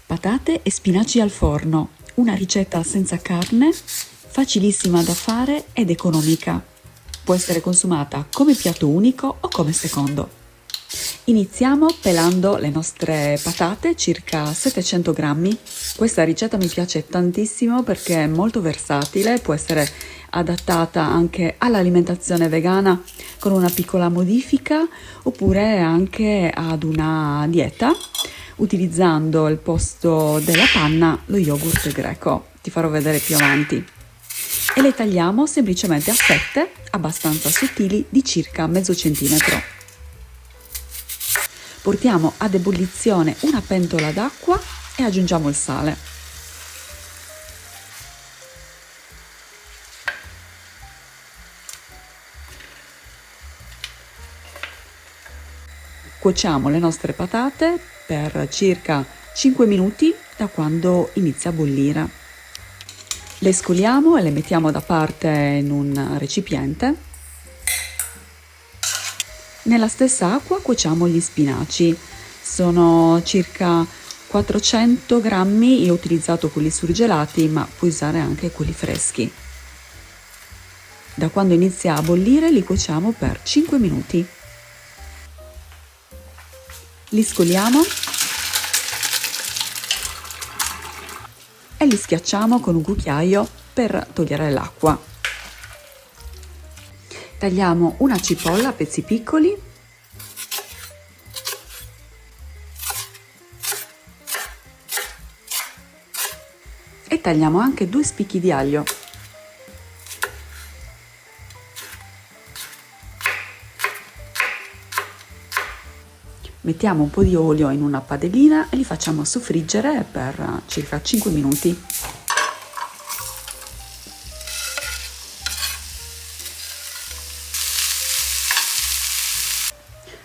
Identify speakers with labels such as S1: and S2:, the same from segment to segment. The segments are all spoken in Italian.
S1: Patate e spinaci al forno, una ricetta senza carne, facilissima da fare ed economica. Può essere consumata come piatto unico o come secondo. Iniziamo pelando le nostre patate, circa 700 grammi. Questa ricetta mi piace tantissimo perché è molto versatile, può essere adattata anche all'alimentazione vegana con una piccola modifica oppure anche ad una dieta, utilizzando al posto della panna lo yogurt greco. Ti farò vedere più avanti. E le tagliamo semplicemente a fette abbastanza sottili di circa mezzo centimetro. Portiamo ad ebollizione una pentola d'acqua e aggiungiamo il sale. Cuociamo le nostre patate per circa 5 minuti da quando inizia a bollire. Le scoliamo e le mettiamo da parte in un recipiente. Nella stessa acqua cuociamo gli spinaci. Sono circa 400 grammi, io ho utilizzato quelli surgelati, ma puoi usare anche quelli freschi. Da quando inizia a bollire li cuociamo per 5 minuti. Li scoliamo e li schiacciamo con un cucchiaio per togliere l'acqua. Tagliamo una cipolla a pezzi piccoli e tagliamo anche 2 spicchi di aglio. Mettiamo un po' di olio in una padellina e li facciamo soffriggere per circa 5 minuti.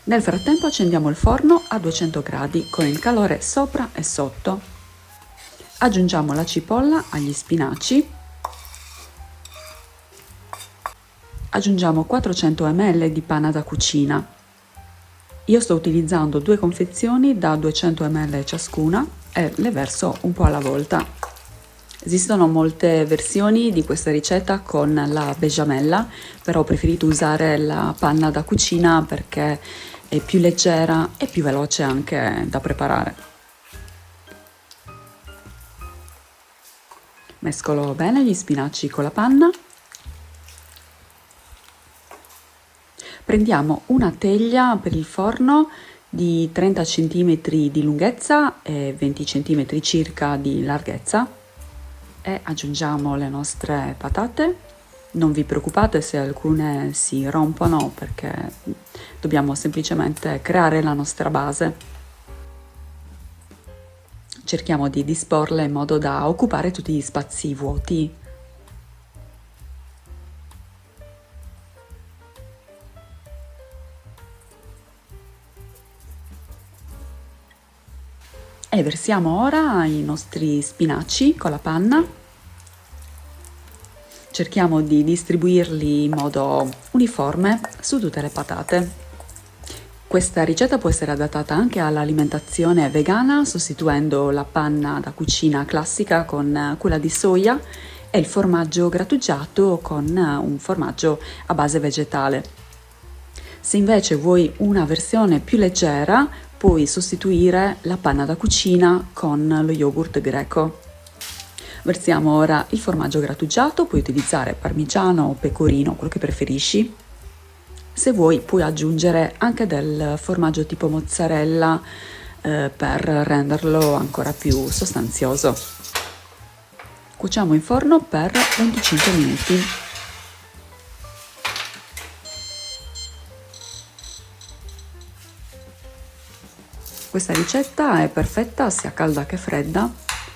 S1: Nel frattempo accendiamo il forno a 200 gradi con il calore sopra e sotto. Aggiungiamo la cipolla agli spinaci. Aggiungiamo 400 ml di panna da cucina. Io sto utilizzando 2 confezioni da 200 ml ciascuna e le verso un po' alla volta. Esistono molte versioni di questa ricetta con la besciamella, però ho preferito usare la panna da cucina perché è più leggera e più veloce anche da preparare. Mescolo bene gli spinaci con la panna. Prendiamo una teglia per il forno di 30 cm di lunghezza e 20 cm circa di larghezza e aggiungiamo le nostre patate. Non vi preoccupate se alcune si rompono perché dobbiamo semplicemente creare la nostra base. Cerchiamo di disporle in modo da occupare tutti gli spazi vuoti. E versiamo ora i nostri spinaci con la panna. Cerchiamo di distribuirli in modo uniforme su tutte le patate. Questa ricetta può essere adattata anche all'alimentazione vegana, sostituendo la panna da cucina classica con quella di soia e il formaggio grattugiato con un formaggio a base vegetale. Se invece vuoi una versione più leggera, puoi sostituire la panna da cucina con lo yogurt greco. Versiamo ora il formaggio grattugiato, puoi utilizzare parmigiano o pecorino, quello che preferisci. Se vuoi puoi aggiungere anche del formaggio tipo mozzarella per renderlo ancora più sostanzioso. Cuociamo in forno per 25 minuti. Questa ricetta è perfetta sia calda che fredda,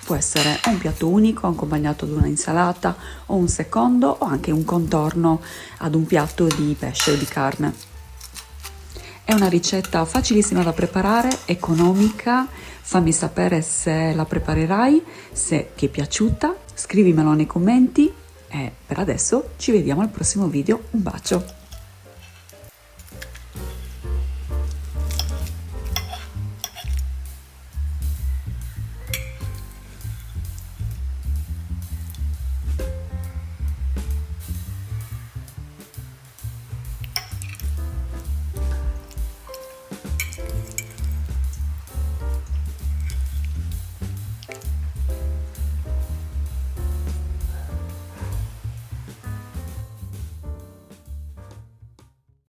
S1: può essere un piatto unico accompagnato da una insalata o un secondo o anche un contorno ad un piatto di pesce o di carne. È una ricetta facilissima da preparare, economica, fammi sapere se la preparerai, se ti è piaciuta, scrivimelo nei commenti e per adesso ci vediamo al prossimo video, un bacio!